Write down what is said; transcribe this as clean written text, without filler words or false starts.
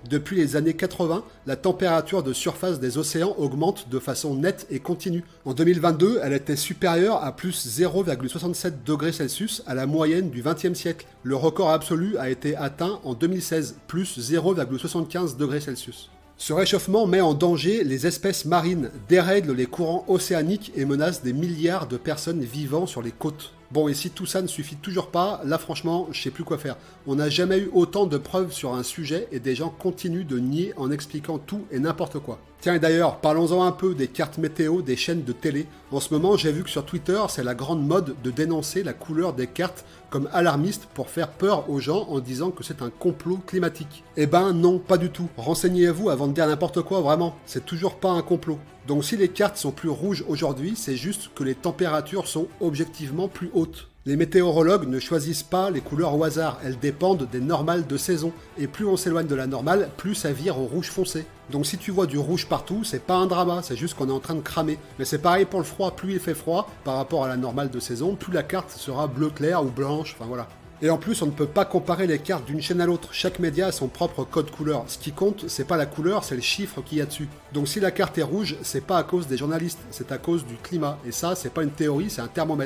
Depuis les années 80, la température de surface des océans augmente de façon nette et continue. En 2022, elle était supérieure à plus 0,67 degrés Celsius à la moyenne du XXe siècle. Le record absolu a été atteint en 2016, plus 0,75 degrés Celsius. Ce réchauffement met en danger les espèces marines, dérègle les courants océaniques et menace des milliards de personnes vivant sur les côtes. Bon, et si tout ça ne suffit toujours pas, là franchement, je sais plus quoi faire. On n'a jamais eu autant de preuves sur un sujet et des gens continuent de nier en expliquant tout et n'importe quoi. Tiens, et d'ailleurs, parlons-en un peu des cartes météo des chaînes de télé. En ce moment, j'ai vu que sur Twitter, c'est la grande mode de dénoncer la couleur des cartes comme alarmiste pour faire peur aux gens en disant que c'est un complot climatique. Eh ben non, pas du tout. Renseignez-vous avant de dire n'importe quoi, vraiment. C'est toujours pas un complot. Donc si les cartes sont plus rouges aujourd'hui, c'est juste que les températures sont objectivement plus hautes. Les météorologues ne choisissent pas les couleurs au hasard, elles dépendent des normales de saison. Et plus on s'éloigne de la normale, plus ça vire au rouge foncé. Donc si tu vois du rouge partout, c'est pas un drama, c'est juste qu'on est en train de cramer. Mais c'est pareil pour le froid, plus il fait froid par rapport à la normale de saison, plus la carte sera bleu clair ou blanche, enfin voilà. Et en plus, on ne peut pas comparer les cartes d'une chaîne à l'autre. Chaque média a son propre code couleur. Ce qui compte, c'est pas la couleur, c'est le chiffre qu'il y a dessus. Donc si la carte est rouge, c'est pas à cause des journalistes, c'est à cause du climat. Et ça, c'est pas une théorie, c'est un thermomètre.